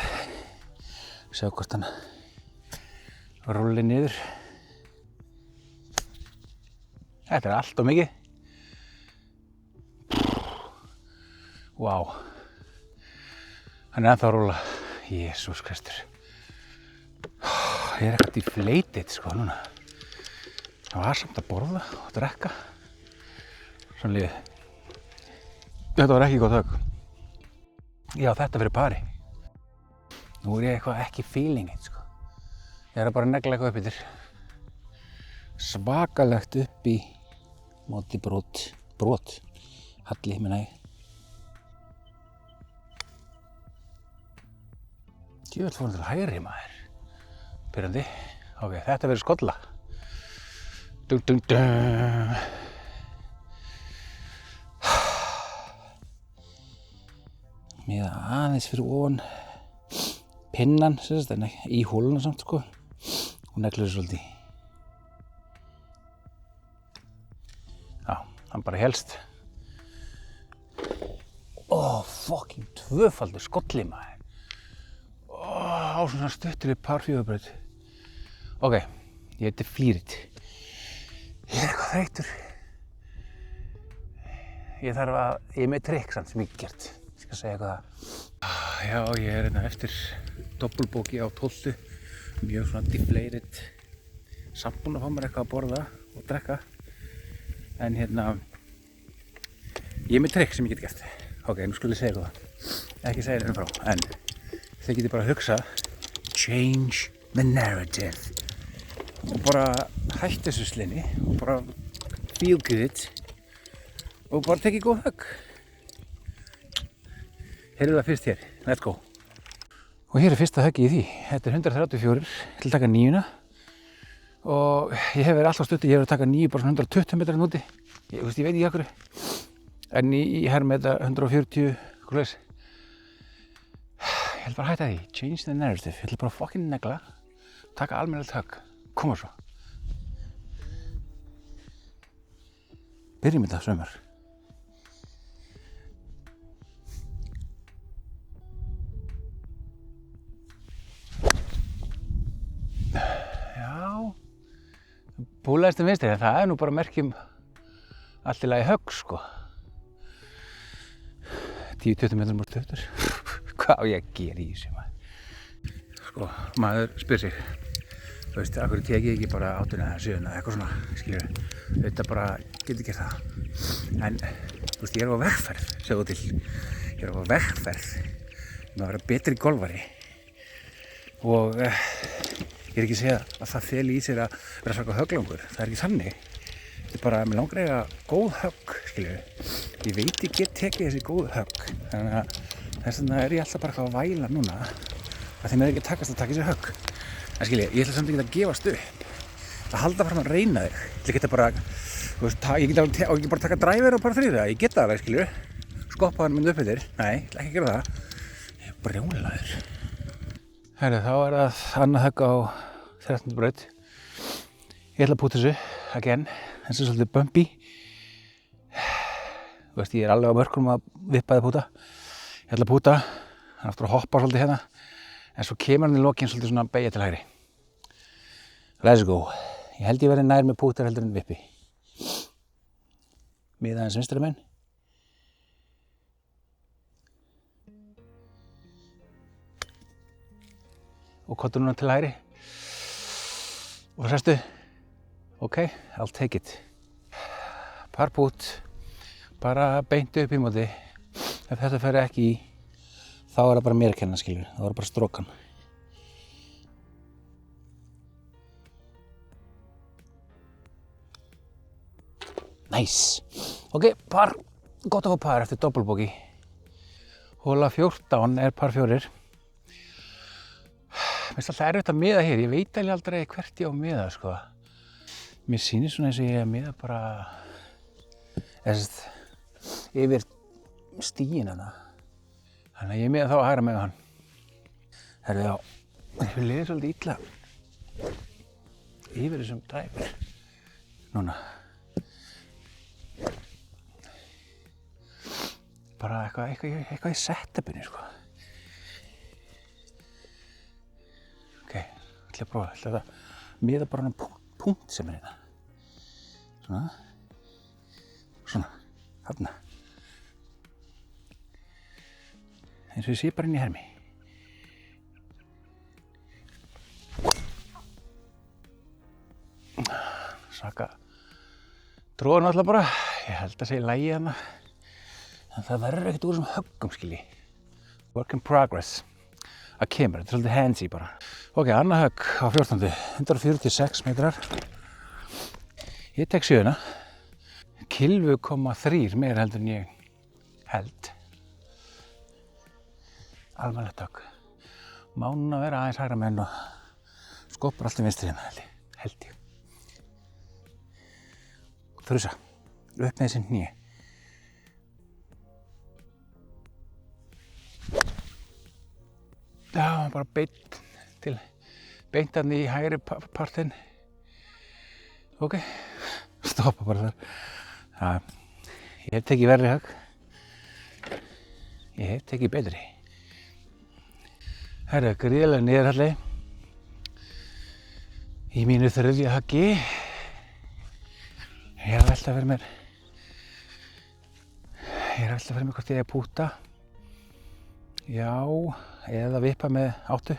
Sjá hvort hann rúlli niður. Þetta er allt of mikið. Vá. Hann er ennþá að rúlla. Jesús Kristur. Ég er eitthvað deflated, sko, núna. Það var samt að borða og drekka. Svona lífið. Þetta var ekki gott högg. Já, þetta fyrir pari. Nú er ég eitthvað ekki feeling it, sko. Ég er að bara negla eitthvað upp yfir. Svakalegt upp í móti brot. Halli, minna ég. Djöfull fór hann til hægri, maður. Pyrrandi. Ok, þetta verður skolla. Dung, dung, dung. Miða aðeins fyrir ofan pinnan, sérst, en í hóluna samt, sko. Og neglur þessu svolítið. Já, hann bara helst. Fucking tvöfaldur skolli, maður. Á svona stuttur við parfjöðubraut. Ok, ég heiti Flýrit. Ég er eitthvað þreyttur. Ég er með trikk samt sem ég hef gert. Ég skal segja eitthvað það. Já, ég er hérna eftir doppelbóki á 12. Mjög svona deflated. Samt búinn að fá mér eitthvað að borða og drekka. En hérna, ég er með trikk sem ég get gert. Ok, nú skulle ég segja eitthvað. Ekki segja þetta frá, en þið getið bara að hugsa change the narrative og bara hætta þessu slinni og bara feel good og bara tekið góð högg. Heyrðu það fyrst hér, let's go. Og hér er fyrsta höggið í því. Þetta er 134, ég ætla að taka 9 og ég hef verið alltaf stutt, ég hef verið að taka 9 bara svona 120 metrar núti. Ég veit ekki okkur, en ég her með þetta 140, hvað Ég ætla bara að hætta því, change the narrative. Ég ætla bara að fucking negla, taka almennilegt högg, koma svo. Byrjum þetta sömur. Já, búlaðist vinstri, en það er nú bara merkjum allt í lagi högg, sko. 10-20 metrum úr stöftur. Hvað á ég að gera í þessu, maður? Sko, maður spyr sig, þú veist, af hverju tek ég ekki bara 8 eða 7 eða eitthvað svona, skilurðu? Þetta bara getur gert það. En, þú veist, ég er á vegferð, segðu til. Ég er á vegferð með að vera betri golfari. Og ég er ekki að segja að það feli í sér að vera svaka högglangur. Það er ekki þannig. Þetta er bara, mér langar eiga góð högg, skilurðu. Ég veit ég get tekið þessi góð högg. Þannig að þess vegna er ég alltaf bara eitthvað að væla núna að þeim er ekki að takast að taka þessi högg. En skilji, ég ætla samt ekki að gefast upp. Að halda fram að reyna þig. Ég geta bara, þú veist, ég get ekki bara taka driver og bara 3. Ég get það alveg, skilju. Skoppa hann mynd upp yfir. Nei, ég ætla ekki að gera það. Ég er brjálaður. Herru, þá er það annað högg á 13. braut. Ég ætla að púta þessu, again. Þessi er svolítið bumpy. Þú veist, ég er alveg á mörkunum að vippa þið púta. Ég ætla að púta, hann er aftur að hoppa svolítið hérna, en svo kemur hann í lokinn svolítið svona beygja til hægri. Let's go. Ég held ég verði nær með pútar heldur en vippi. Miða aðeins vinstri megin. Og kottu núna til hægri. Og sestu. Ok, I'll take it. Par pút. Bara beint upp í móti. Ef þetta fer ekki í, þá það bara mér að kenna, skilur. Þá það bara strokan. Nice. Ok, par. Gott að fá par eftir doppelbogey. Hóla 14 par 4. Mér finnst alltaf erfitt að miða hér. Ég veit alveg aldrei hvert ég á að miða, sko. Mér sýnir svona eins og ég að miða bara yfir stíginn þarna. Þannig að ég miða þá að hægra með hann. Herðu, já, ég liði svolítið illa yfir þessum dræfur. Núna. Bara eitthvað í setupinu, sko. Ok, ætla að prófa. Ætla að miða bara hann punkt sem hérna. Svona. Svona. Þarna. Eins og ég sé bara inn í hermi. Saka. Tróðan alltaf bara. Ég held að segja lægi hana. En það verður ekkert úr þessum höggum, skilji. Work in progress. Það kemur, þetta er svolítið handsy bara. Ok, annað högg á 14. 146 metrar. Ég tek 7. Kilvu 0,3 meira heldur en ég held. Alvarlegt högg. Má núna vera aðeins hægra megin og skoppar allt í vinstri hérna, held ég. Þrusa. Upp með þessi hné. Já, bara beint hann í hægri partinn. Ok, stoppa bara þar. Já, ég hef tekið verri högg. Ég hef tekið betri. Herra, gríðarlega niðurhalli. Í mínu 3. höggi. Ég er að velta fyrir mér. Hvort ég er að púta. Já, eða vippa með 8.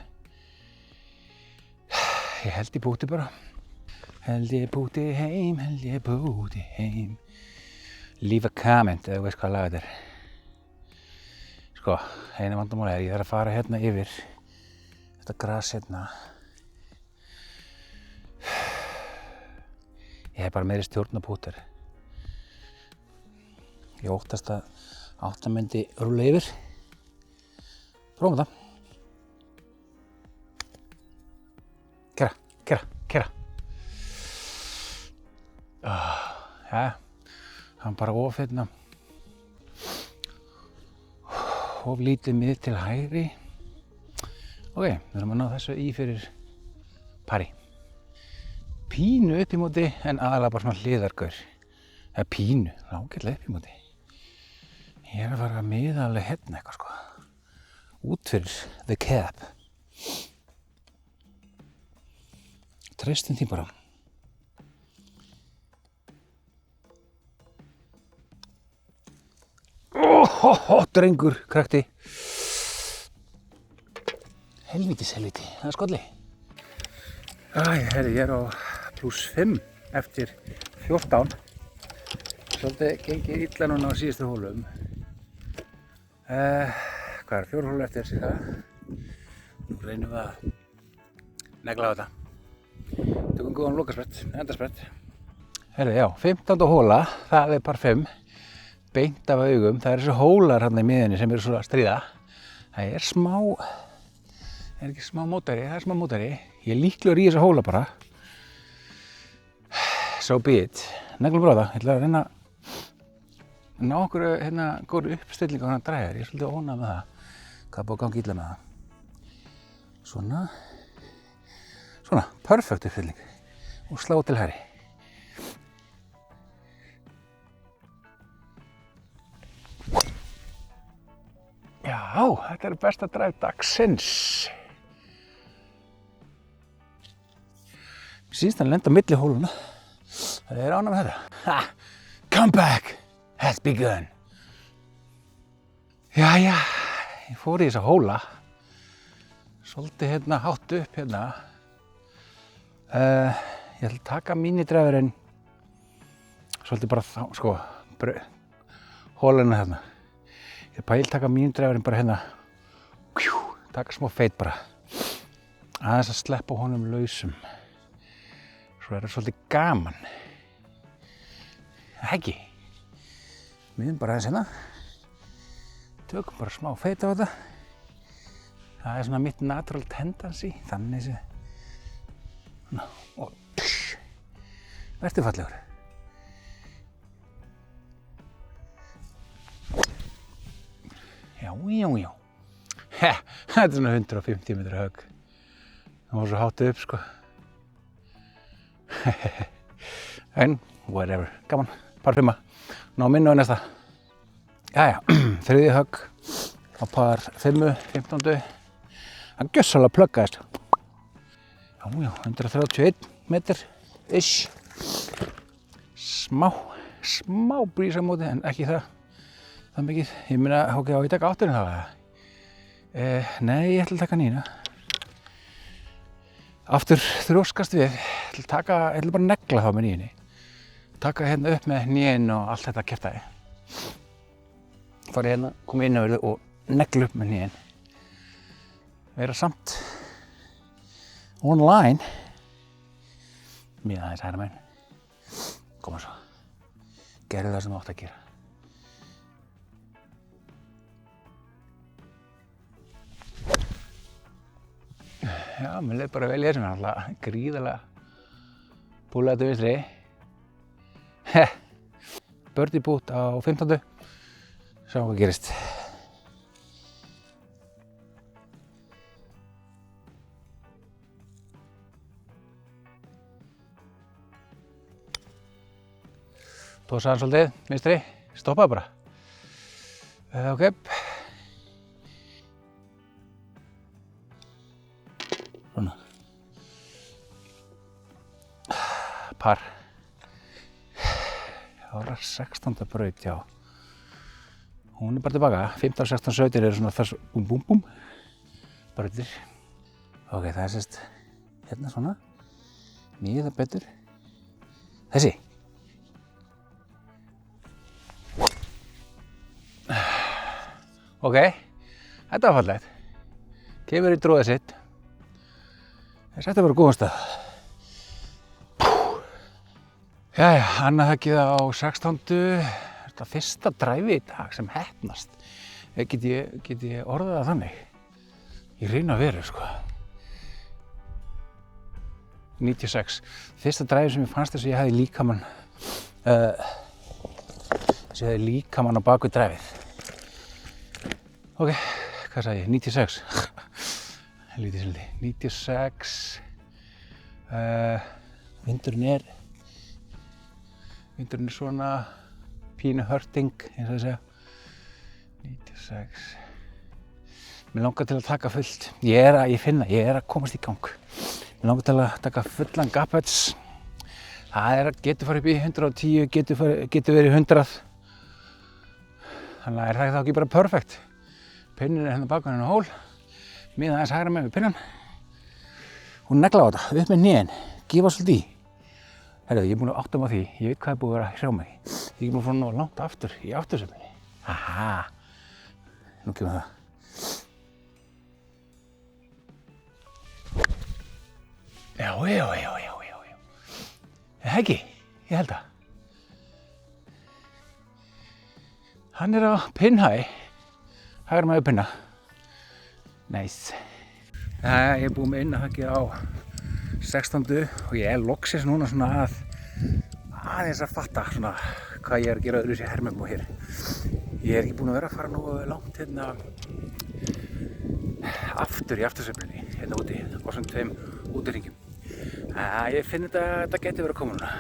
Ég held ég púti bara. Held ég púti heim. Leave a comment, eða þú veist hvað lag þetta er. Sko, eina vandamáli er ég þarf að fara hérna yfir þetta gras hérna. Ég hef bara meiri stjórn á pútar. Ég óttast að 8 myndi rúlla yfir. Prófum það. Kera. Ja, hann bara of hérna. Of lítið mið til hægri. Ok, við erum að ná þessu í fyrir pari. Pínu upp í móti en aðalega bara svona hliðargaur. Eða pínu, ágætlega upp í móti. Ég er að fara að miða alveg hérna eitthvað, sko. Út fyrir the cap. Treystum því bara. Drengur, krakti. Helvíti, það er skolli. Ég er á +5 eftir 14. Svolítið gengið illa núna á síðustu hólum. Hvað er 4 hólur eftir cirka? Nú reynum við að negla á þetta. Tökum góðan lokasprett, endarsprett. Já, 15. hóla, það er par 5. Beint af augum. Það eru þessi hólar hérna í miðjunni sem eru svo að stríða. Það er ekki smá mótari, það er smá mótari. Ég er líklegur í þessi hóla bara. So be it. Neglum bara það. Ég ætla að reyna að ná okkur hérna góður uppstillingu á hann dræðar. Ég er svolítið ónað með það. Hvað er búið að ganga illa með það? Svona, perfect uppstilling. Og slá til hægri. Já, þetta er besta dræf dagsins. Mér sýnst hann lenda á milli hóluna. Það er ánægð með þetta. Comeback has begun. Jæja, ég fór í þessa hóla. Svolítið hérna hátt upp hérna. Ég ætla að taka mínidræfurinn svolítið bara þá, sko, hóluna þarna. Ég pæli taka mínidræfurinn bara hérna, taka smá feit bara. Aðeins að sleppa honum lausum. Svo er það svolítið gaman. Það ekki. Miðum bara aðeins hérna. Tökum bara smá feit á þetta. Það er svona mitt natural tendency, þannig sé. Og vertu fallegur. Já. Þetta er svona 150 metra högg. Það var svo hátt upp, sko. En, whatever. Gaman. Par 5. Ná minna á næsta. Jæja, 3. högg á par 5, 15. Það gjössalega pluggaðist. Já, 131 metr, ish. Smá brís á móti, en ekki það mikið. Ég meina, ok, á ég taka 8 þá? Nei, ég ætla að taka 9. Aftur þrjóskast við, ég ætla bara að negla þá með 9. Taka hérna upp með hnén og allt þetta kjaftaði. Fara hérna, koma inn á verðu og negla upp með hnén. Vera samt online. Mér aðeins hægra megin. Koma svo. Gerðu það sem þú átt að gera. Já, mér leið bara vel í þessum, alltaf gríðarlega púlaði þetta vinstri. Birdie putt á 15. Sjáum hvað gerist. Tósa hann svolítið, vinstri, stoppaði bara. Ok. Svona. Par. Það var 16. braut, já. Hún er bara tilbaka. 15, 16, 17 eru svona þess búm. Brautir. Ok, það er sérst hérna svona. Miða betur. Þessi. Ok, þetta var fallegt. Kemur í dróðið sitt. Þetta var góðan stað. Jæja, annað höggið á 16. Þetta fyrsta dræfi í dag sem heppnast. Get ég orðað það þannig? Í raun og veru, sko. 96. Fyrsta dræfi sem ég fannst þess að ég hefði líkamann á baku dræfið. Ok, hvað sagði ég? 96. Lítið svolítið. 96. Vindurinn er svona pínu hörting, eins og það segja. 96. Mér langar til að taka fullt. Ég finn það, ég er að komast í gang. Mér langar til að taka fullan gapets. Það getur farið upp í 110, getur verið 100. Þannig að það þá ekki bara perfekt. Pinnin er hérna bak við hól. Miða aðeins hægra megin við pinnan. Og negla á þetta, upp með hnén. Gefa svolítið í. Herðu, ég er búinn að átta mig á því. Ég veit hvað er búið að vera hrjá mig. Ég er búinn að fara ná langt aftur í aftursveiflunni. Haha. Nú kemur það. Já. Ekki, ég held að. Hann er á pinnhæ. Hægra megin við pinna. Nice. Ég er búinn með innahöggið á 16. og ég er loksins núna svona aðeins að fatta svona hvað ég er að gera öðruvísi í hermum og hér. Ég er ekki búinn að vera að fara nógu langt hérna aftur í aftursveiflunni hérna úti á þessum 2 útihringjum. Ég finn þetta geti verið að koma núna.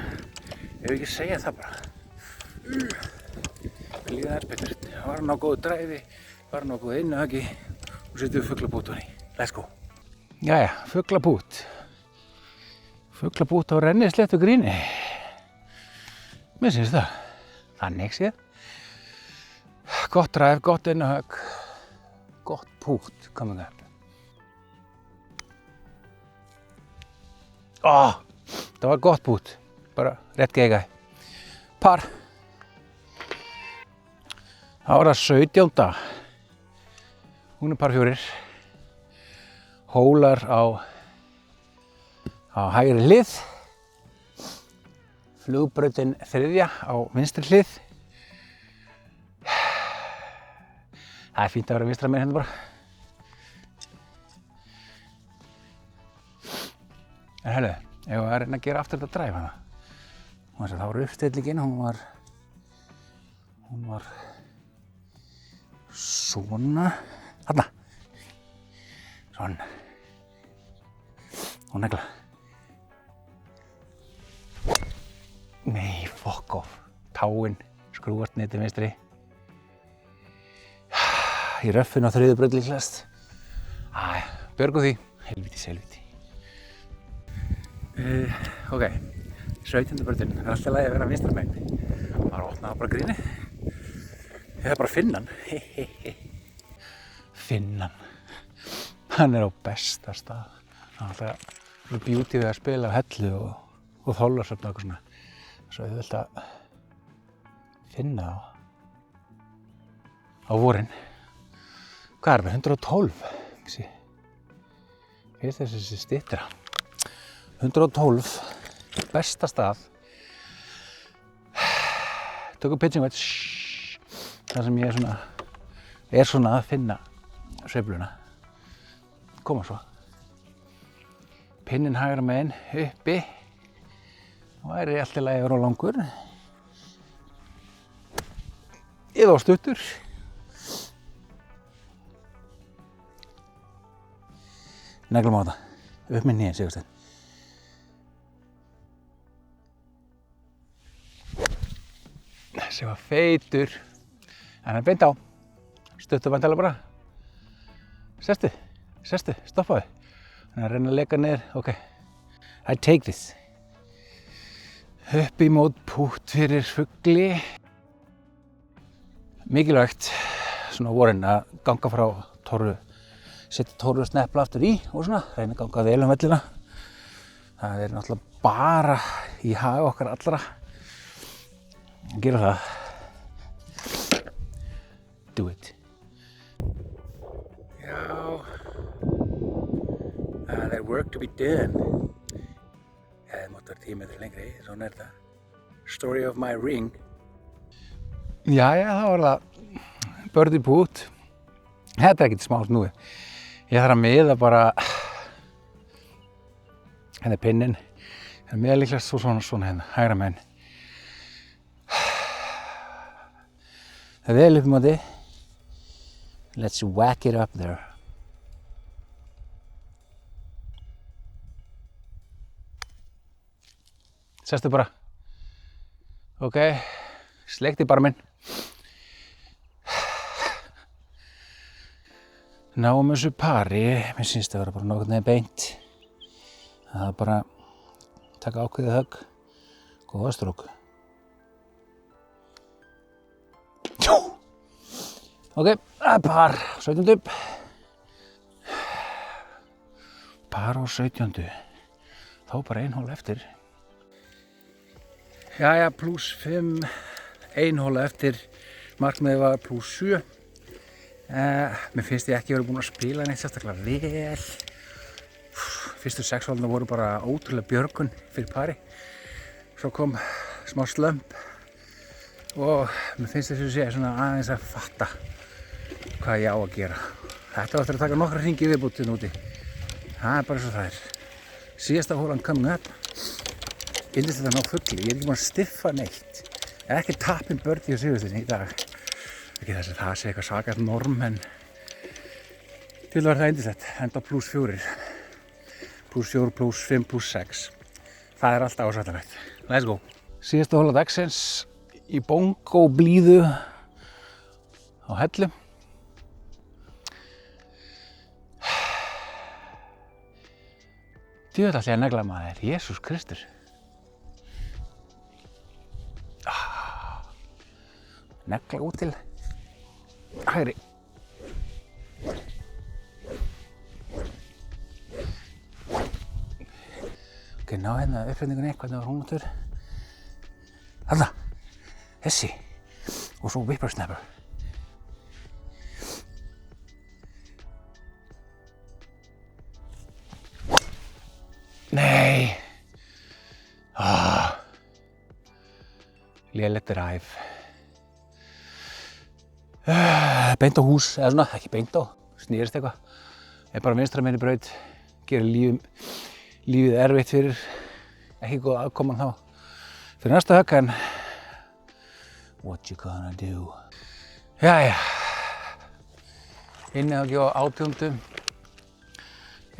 Ég vil ekki segja það bara. Það líða aðeins betur. Var hann á góðu dræfi, var hann á góðu innahöggi og setjum við fuglabút á henni. Let's go. Jæja, fuglabút. Fuglabút á rennisléttu gríni. Mér finnst það. Þannig séð. Gott dræf, gott innahögg. Gott pút coming up. Það var gott pút. Bara rétt geggjað. Par. Það var það 17. Hún par 4. Hólar á hægri hlið. Flugbrautin 3. á vinstri hlið. Það fínt að vera vinstra megin hérna bara. En heyrðu, ef við reyna að gera aftur þetta dræf hana. Þá var uppstillingin, hún var svona, þarna. Svona. Og negla. Nei, fuck off. Táin skrúast niður til vinstri. Í röffinu á 3. braut líklegast. Björgum því. Helvíti. Ok, 17. brautin. Það alltaf lagi að vera vinstra megin. Bara opnaði bara gríni. Ég bara Finnan. Finnan. Hann á besta stað. Hann alltaf beauty við að spila á hellu og þólarsöfn og eitthvað svona. Svo ég vilt að finna á vorin. Hvað er það? 112. Fyrst þessi styttra. 112. Besta stað. Tökum pitching wedge. Það sem ég er svona að finna sveifluna. Koma svo. Pinninn hægra megin uppi. Það væri allt í lagi að vera á langur. Eða á stuttur. Neglum á þetta. Upp með hnén, Sigursteinn. Þessi var feitur. En hann er beint á. Stuttu væntanlega bara. Sestu, stoppaðu. Hann er að reyna að leka niður. Ok. I take this. Upp í mót pút fyrir fugli. Mikilvægt svona vorin að ganga frá torfu. Setja torfu snepla aftur í og svona. Reyna að ganga vel vellina. Það er náttúrulega bara í hag okkar allra. Gera það. Do it. Já. Það er work to be done. Það mátt vera 10 metri lengri, svona er það. Story of my ring. Jæja, þá var það birdie putt. Þetta er ekkert smá snúið. Ég þarf að miða bara hérna er pinninn. Það er miða líklegast svona hérna, hægra megin. Það er vel upp í móti. Let's whack it up there. Sestu bara. Ok, sleikti barminn. Náum þessu pari, mér syns það vera bara nokkurn veginn beint. Það er bara taka ákveðið högg, góða strók. Ok, par 17. Par á 17. Þá bara 1 hól eftir. Jæja, +5, 1 hóla eftir. Markmiðið var +7. Mér finnst ég ekki verið búinn að spila neitt sérstaklega vel. Fyrstu 6 hóluna voru bara ótrúlega björgun fyrir pari. Svo kom smá slömp og mér finnst þessu sé svona aðeins að fatta hvað ég á að gera. Þetta var eftir að taka nokkra hringi í viðbútinn úti. Það er bara eins og það er. Síðasta hólan coming up. Yndist þetta ná fugli. Ég er ekki búinn að stiffa neitt. Ég er ekki tappinn birdie á Sigursteini í dag. Ekki þess að það sé eitthvað svakað norm, en til var það yndislegt. Enda +4. +4, +5, +6. Það er alltaf ásættanlegt. Let's go. Síðasta hóla dagsins í bongo blíðu á Hellu. Djöfull ætla ég að negla maður. Jesús Kristur. Negla út til hægri. Ok, inn á hérna uppsetningunni, hvernig var hún áttur? Þarna, þessi og svo whippersnapper. Nei! Lélegt drive. Beint á hús, eða svona, ekki beint á, snýrist eitthvað. Bara vinstra megin í braut, gerir lífið erfitt fyrir ekki góð aðkoman þá. Fyrir næsta högg en what you gonna do? Jæja. Innihöggi á 18.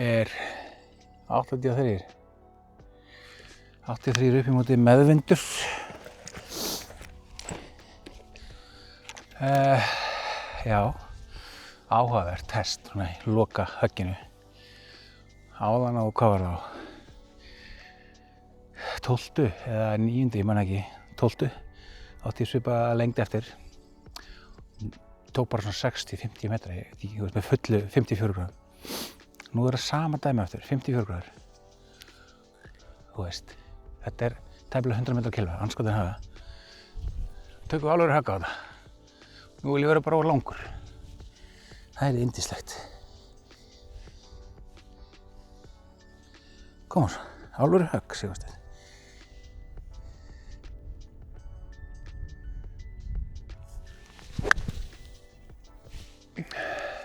er 83. 83 upp í móti meðvindur. Já, áhugavert test svona í loka högginu. Áðan á, hvað var það á? 12. eða 9. ég man ekki, 12. átti ég svipaða lengd eftir. Tók bara svona 60-50 metra, ég veit ekki, með fullu 54 gráður. Nú er það sama dæmi eftir, 54 gráður. Þú veist, þetta er tæplega 100 metra kilva, andskotin hafa. Tökum við alveg högg á þetta. Nú vil ég vera bara á langur. Það er yndislegt. Koma svo, alveg högg, Sigursteinn.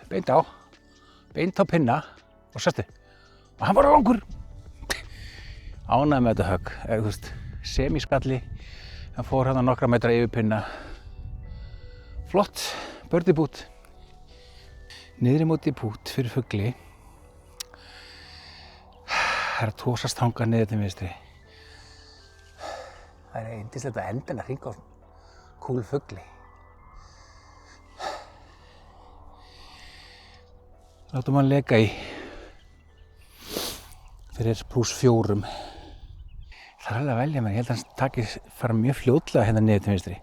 Beint á pinna og sestu. Og hann var á langur. Ánægður með þetta högg, eða þú veist, semiskalli. Hann fór hérna nokkra metra yfir pinna. Flott, birdie putt. Niðri móti putt fyrir fugli. Það er að tósast þangað niður til vinstri. Það er yndislegt að endinn að hringa á svona kúl fugli. Látum hann leka í fyrir +4. Það er alveg að velja mér, ég held að hann fara mjög fljótlega hérna niður til vinstri.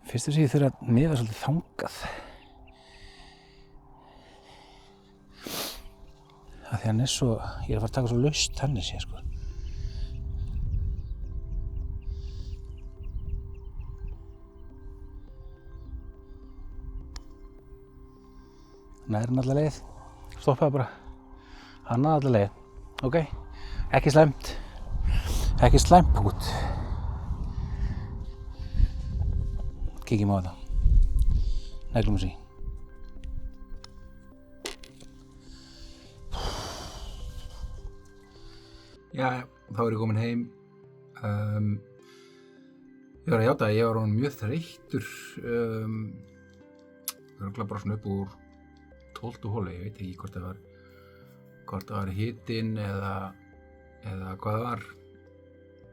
Fyrst þess að ég þurfa að niða svolítið þangað. Af því hann er svo, ég er að fara að taka svo laust þannig séð sko. Nær hann alla leið. Stoppaði bara. Hann náði alla leið. Ok, ekki slæmt. Ekki slæmt putt. Kíkjum á þetta. Neglum þessi. Já, þá er ég komin heim. Ég var að játa að ég var orðinn mjög þreyttur. Það var bara svona upp úr 12. holu, ég veit ekki hvort það var hitinn eða hvað það var.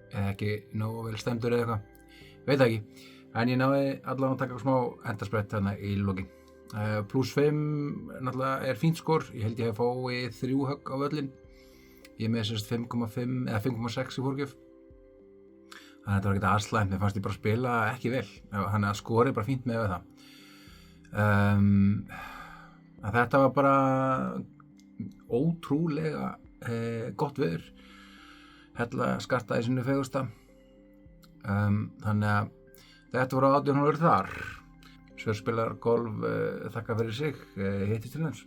Eða ekki nógu vel stemdur eða eitthvað. Veit það ekki. En ég náði allavega að taka smá endarsprett þarna í lokin. +5 náttúrulega er fínt skor. Ég held ég hef fáið 3 högg á völlinn. Ég er með 5,5 eða 5,6 í fórgjöf. Þannig að þetta var ekkert aðslæmt. Mér fannst ég bara spila ekki vel. Þannig að skorið bara fínt með það. Þetta var bara ótrúlega gott veður. Hella skartaði sinni fegursta. Þannig að þetta voru 18 holur þar. Svörspilar golf þakka fyrir sig. Hittist til næst.